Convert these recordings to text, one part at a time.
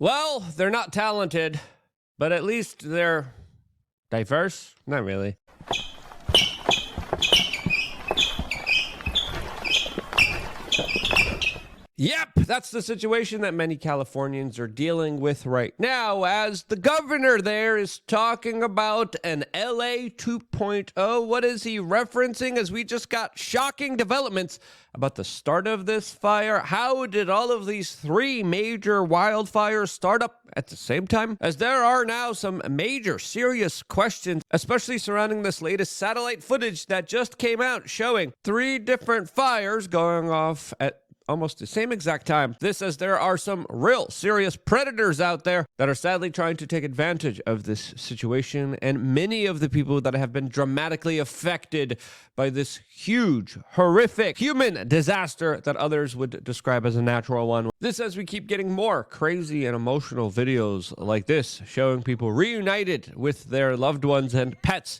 Well, they're not talented, but at least they're diverse. Not really. Yep, that's the situation that many Californians are dealing with right now, as the governor there is talking about an LA 2.0. What is he referencing? As we just got shocking developments about the start of this fire. How did all of these three major wildfires start up at the same time? As there are now some major serious questions, especially surrounding this latest satellite footage that just came out showing three different fires going off at almost the same exact time. This as there are some real serious predators out there that are sadly trying to take advantage of this situation, and many of the people that have been dramatically affected by this huge, horrific human disaster that others would describe as a natural one. This as we keep getting more crazy and emotional videos like this, showing people reunited with their loved ones and pets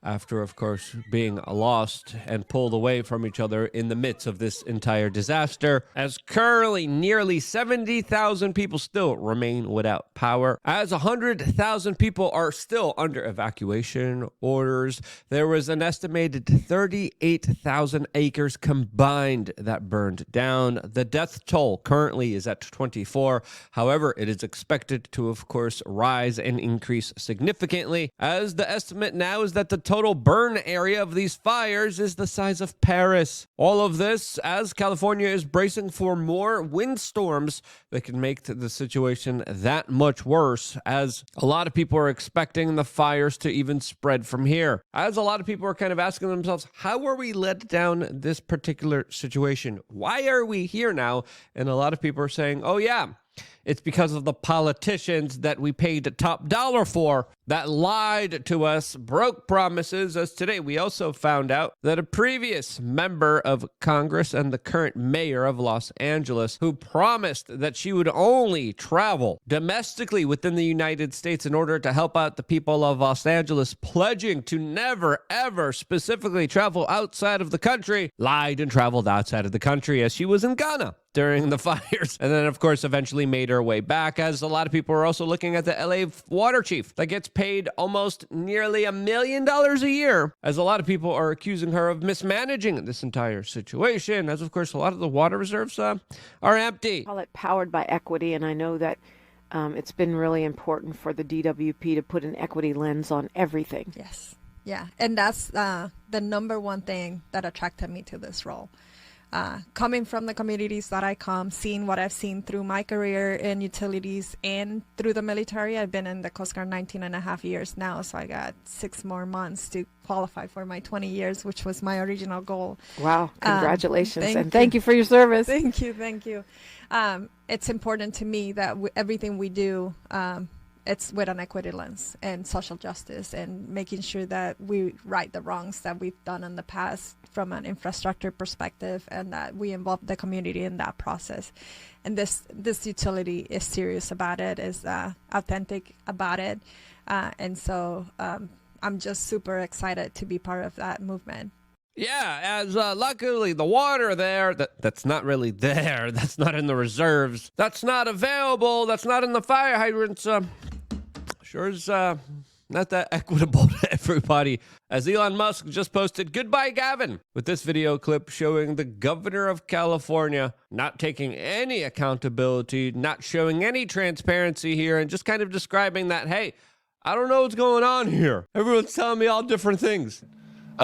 after, of course, being lost and pulled away from each other in the midst of this entire disaster, as currently nearly 70,000 people still remain without power, as 100,000 people are still under evacuation orders. There was an estimated 38,000 acres combined that burned down. The death toll currently is at 24. However, it is expected to, of course, rise and increase significantly, as the estimate now is that the total burn area of these fires is the size of Paris. All of this as California is bracing for more windstorms that can make the situation that much worse, as a lot of people are expecting the fires to even spread from here. As a lot of people are kind of asking themselves, how are we led down this particular situation? Why are we here now? And a lot of people are saying, oh yeah, it's because of the politicians that we paid top dollar for that lied to us, broke promises. As today, we also found out that a previous member of Congress and the current mayor of Los Angeles, who promised that she would only travel domestically within the United States in order to help out the people of Los Angeles, pledging to never, ever specifically travel outside of the country, lied and traveled outside of the country as she was in Ghana during the fires, and then of course eventually made her way back, as a lot of people are also looking at the LA water chief that gets paid almost nearly $1 million a year, as a lot of people are accusing her of mismanaging this entire situation, as of course a lot of the water reserves are empty. I call it powered by equity, and I know that it's been really important for the DWP to put an equity lens on everything. Yes. Yeah. And that's the number one thing that attracted me to this role. Coming from the communities that I come, seeing what I've seen through my career in utilities and through the military. I've been in the Coast Guard 19 and a half years now, so I got 6 more months to qualify for my 20 years, which was my original goal. Wow, congratulations, and thank you for your service. Thank you. It's important to me that everything we do, it's with an equity lens and social justice, and making sure that we right the wrongs that we've done in the past from an infrastructure perspective, and that we involve the community in that process. And this utility is serious about it, is authentic about it. And so I'm just super excited to be part of that movement. Yeah, as luckily the water there, that's not really there, that's not in the reserves, that's not available, that's not in the fire hydrants, sure is not that equitable to everybody, as Elon Musk just posted "Goodbye, Gavin" with this video clip showing the governor of California not taking any accountability, not showing any transparency here, and just kind of describing that, hey, I don't know what's going on here. Everyone's telling me all different things.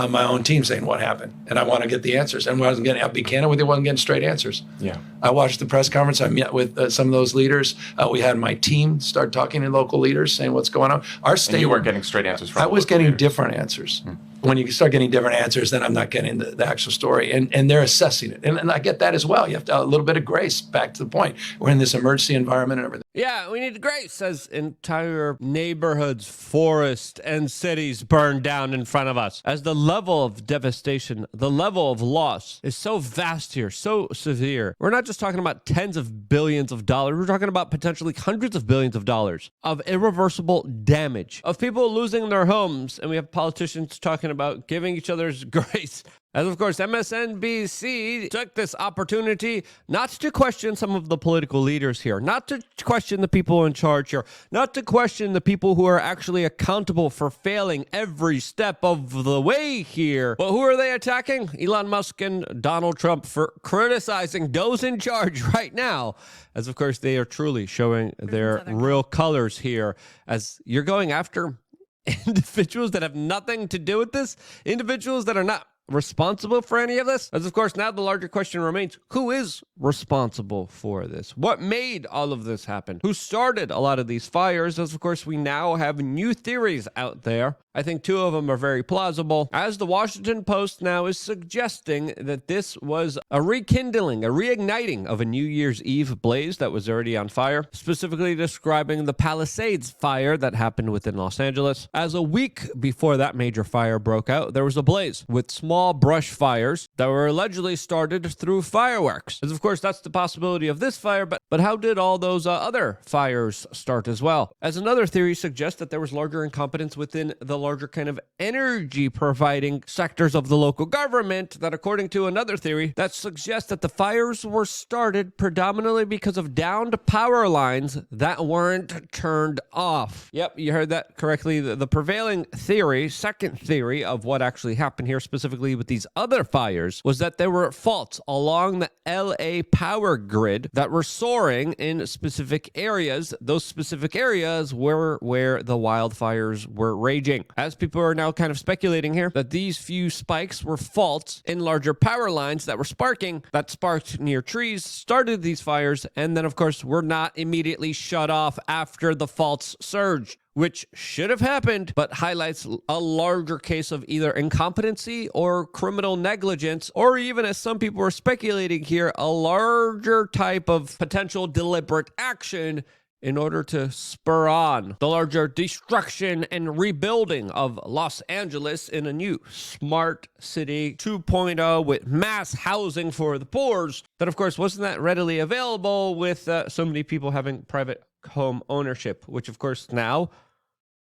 My own team saying what happened, and I want to get the answers. And when I wasn't getting, I'll be candid with you, wasn't getting straight answers. Yeah. I watched the press conference. I met with some of those leaders. We had my team start talking to local leaders, saying what's going on. Our state. And you weren't getting straight answers from. I was getting leaders. Different answers. When you start getting different answers, then I'm not getting the actual story. And they're assessing it. And I get that as well. You have to a little bit of grace, back to the point. We're in this emergency environment and everything. Yeah, we need grace as entire neighborhoods, forests, and cities burn down in front of us. As the level of devastation, the level of loss is so vast here, so severe. We're not just talking about tens of billions of dollars. We're talking about potentially hundreds of billions of dollars of irreversible damage, of people losing their homes. And we have politicians talking about giving each other's grace. As of course, MSNBC took this opportunity not to question some of the political leaders here, not to question the people in charge here, not to question the people who are actually accountable for failing every step of the way here. But who are they attacking? Elon Musk and Donald Trump for criticizing those in charge right now. As of course, they are truly showing their real colors here, as you're going after individuals that have nothing to do with this, individuals that are not responsible for any of this. As of course, now the larger question remains, who is responsible for this? What made all of this happen? Who started a lot of these fires? As of course, we now have new theories out there. I think two of them are very plausible, as the Washington Post now is suggesting that this was a rekindling, a reigniting of a New Year's Eve blaze that was already on fire, specifically describing the Palisades fire that happened within Los Angeles. As a week before that major fire broke out, there was a blaze with small brush fires that were allegedly started through fireworks. As of course, that's the possibility of this fire, but how did all those other fires start as well? As another theory suggests that there was larger incompetence within the larger kind of energy providing sectors of the local government, that according to another theory that suggests that the fires were started predominantly because of downed power lines that weren't turned off. Yep, you heard that correctly. The prevailing theory, second theory of what actually happened here specifically with these other fires, was that there were faults along the LA power grid that were soaring in specific areas. Those specific areas were where the wildfires were raging. As people are now kind of speculating here that these few spikes were faults in larger power lines that were sparking, that sparked near trees, started these fires, and then of course were not immediately shut off after the faults surged, which should have happened, but highlights a larger case of either incompetency or criminal negligence, or even, as some people are speculating here, a larger type of potential deliberate action in order to spur on the larger destruction and rebuilding of Los Angeles in a new smart city 2.0 with mass housing for the poor that, of course, wasn't that readily available with so many people having private home ownership, which, of course, now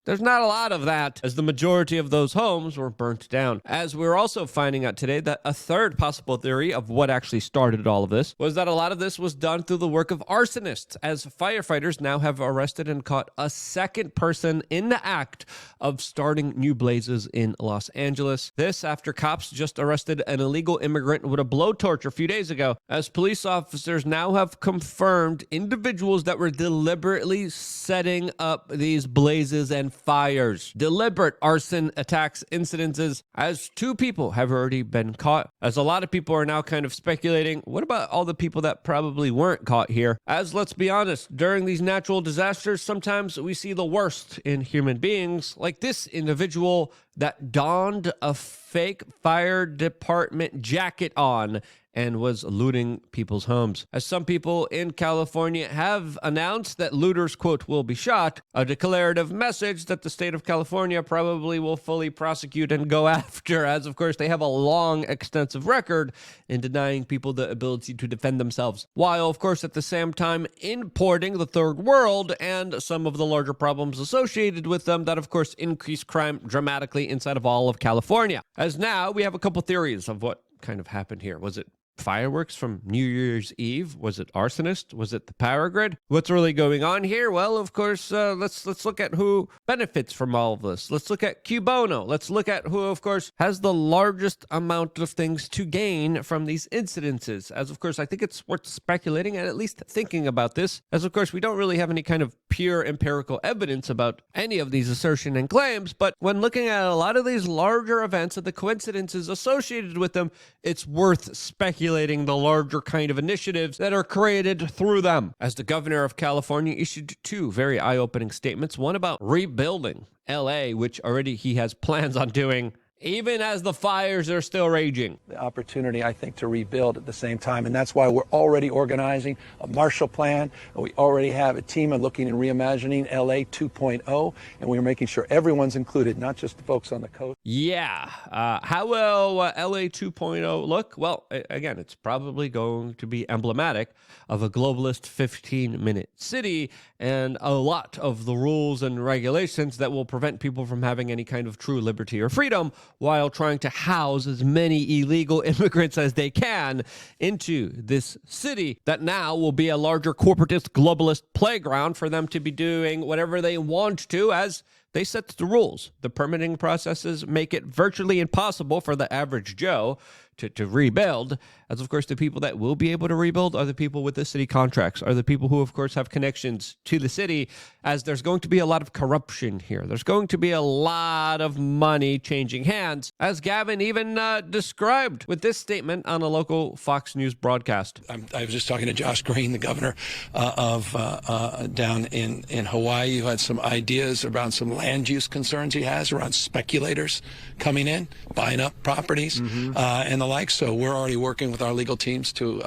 there's not a lot of that, as the majority of those homes were burnt down. As we're also finding out today that a third possible theory of what actually started all of this was that a lot of this was done through the work of arsonists, as firefighters now have arrested and caught a second person in the act of starting new blazes in Los Angeles. This after cops just arrested an illegal immigrant with a blowtorch a few days ago, as police officers now have confirmed individuals that were deliberately setting up these blazes and fires, deliberate arson attacks incidences, as 2 people have already been caught. As a lot of people are now kind of speculating, what about all the people that probably weren't caught here? As let's be honest, during these natural disasters, sometimes we see the worst in human beings, like this individual that donned a fake fire department jacket on and was looting people's homes. As some people in California have announced that looters, quote, will be shot, a declarative message that the state of California probably will fully prosecute and go after, as of course they have a long, extensive record in denying people the ability to defend themselves, while of course at the same time importing the third world and some of the larger problems associated with them that of course increase crime dramatically inside of all of California. As now we have a couple theories of what kind of happened here. Was it fireworks from New Year's Eve? Was it arsonist? Was it the power grid? What's really going on here? Well, of course, let's look at who benefits from all of this. Let's look at CUI BONO. Let's look at who, of course, has the largest amount of things to gain from these incidences. As, of course, I think it's worth speculating and at least thinking about this, as, of course, we don't really have any kind of pure empirical evidence about any of these assertions and claims, but when looking at a lot of these larger events and the coincidences associated with them, it's worth speculating the larger kind of initiatives that are created through them. As the governor of California issued 2 very eye-opening statements, one about rebuilding LA, which already he has plans on doing, even as the fires are still raging. The opportunity, I think, to rebuild at the same time. And that's why we're already organizing a Marshall Plan. We already have a team of looking and reimagining LA 2.0. And we're making sure everyone's included, not just the folks on the coast. Yeah. How will LA 2.0 look? Well, again, it's probably going to be emblematic of a globalist 15-minute city and a lot of the rules and regulations that will prevent people from having any kind of true liberty or freedom while trying to house as many illegal immigrants as they can into this city that now will be a larger corporatist globalist playground for them to be doing whatever they want to as they set the rules. The permitting processes make it virtually impossible for the average Joe to rebuild, as of course the people that will be able to rebuild are the people with the city contracts, are the people who of course have connections to the city, as there's going to be a lot of corruption here. There's going to be a lot of money changing hands, as Gavin even described with this statement on a local Fox News broadcast. I was just talking to Josh Green, the governor of down in Hawaii, who had some ideas around some land use concerns he has around speculators coming in, buying up properties, and the like. So we're already working with our legal teams to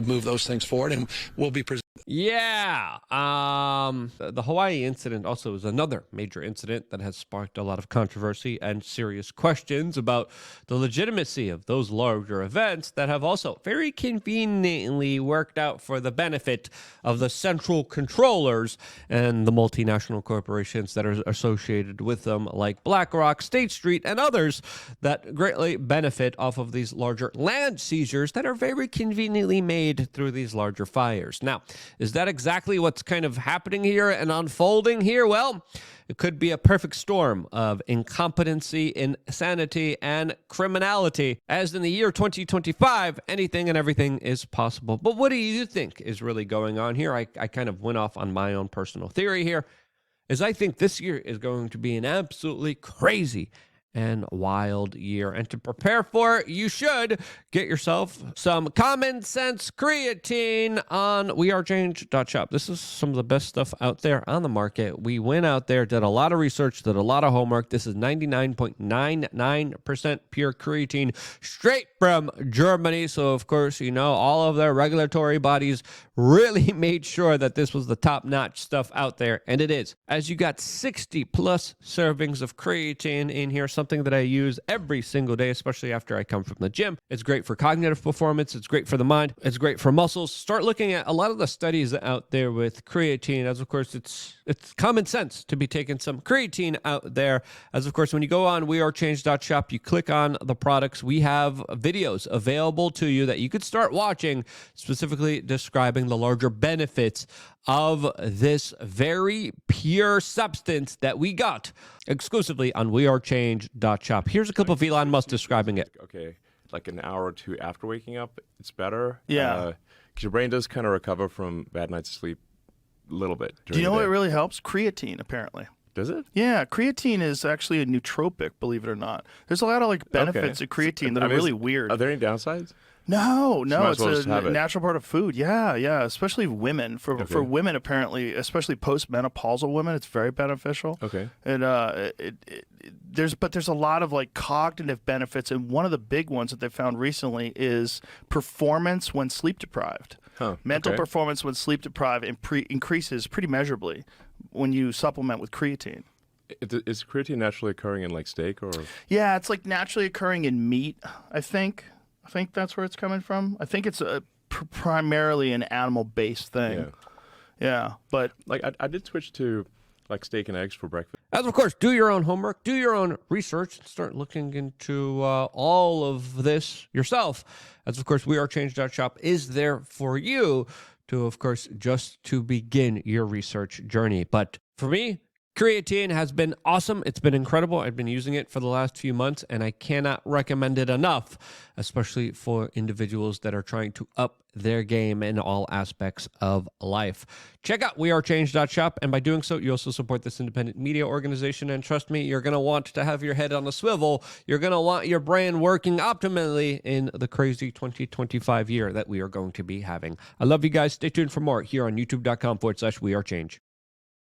move those things forward, and we'll be presenting. Yeah. The Hawaii incident also is another major incident that has sparked a lot of controversy and serious questions about the legitimacy of those larger events that have also very conveniently worked out for the benefit of the central controllers and the multinational corporations that are associated with them, like BlackRock, State Street, and others that greatly benefit off of these larger land seizures that are very conveniently made through these larger fires. Now, is that exactly what's kind of happening here and unfolding here? Well, it could be a perfect storm of incompetency, insanity, and criminality. As in the year 2025, anything and everything is possible. But what do you think is really going on here? I kind of went off on my own personal theory here, is I think this year is going to be an absolutely crazy and wild year. And to prepare for it, you should get yourself some common sense creatine on wearechange.shop. This is some of the best stuff out there on the market. We went out there, did a lot of research, did a lot of homework. This is 99.99% pure creatine straight from Germany. So, of course, you know, all of their regulatory bodies really made sure that this was the top-notch stuff out there, and it is. As you got 60 plus servings of creatine in here, something that I use every single day, especially after I come from the gym. It's great for cognitive performance. It's great for the mind. It's great for muscles. Start looking at a lot of the studies out there with creatine, as of course it's common sense to be taking some creatine out there. As of course, when you go on wearechange.shop, you click on the products. We have videos available to you that you could start watching, specifically describing the larger benefits of this very pure substance that we got exclusively on wearechange.shop. Here's a clip of Elon Musk describing it. Okay, like an hour or two after waking up, it's better. Yeah. Because your brain does kind of recover from bad nights of sleep a little bit. Do you know what it really helps? Creatine, apparently. Does it? Yeah, creatine is actually a nootropic, believe it or not. There's a lot of like benefits of creatine that are really weird. Are there any downsides? No, might as it's well just have a it. natural part of food. Yeah, especially women. For women, apparently, especially postmenopausal women, it's very beneficial. Okay. And there's a lot of like cognitive benefits, and one of the big ones that they found recently is performance when sleep deprived. Mental performance when sleep deprived increases pretty measurably when you supplement with creatine. Is creatine naturally occurring in like steak or? Yeah, it's like naturally occurring in meat, I think. I think that's where it's coming from. I think it's primarily an animal-based thing. Yeah, but like I did switch to like steak and eggs for breakfast. As of course, do your own homework, do your own research, start looking into all of this yourself. As of course, wearechange.shop is there for you to, of course, just to begin your research journey. But for me, creatine has been awesome. It's been incredible. I've been using it for the last few months, and I cannot recommend it enough, especially for individuals that are trying to up their game in all aspects of life. Check out wearechange.shop, and by doing so, you also support this independent media organization, and trust me, you're going to want to have your head on a swivel. You're going to want your brain working optimally in the crazy 2025 year that we are going to be having. I love you guys. Stay tuned for more here on youtube.com/wearechange.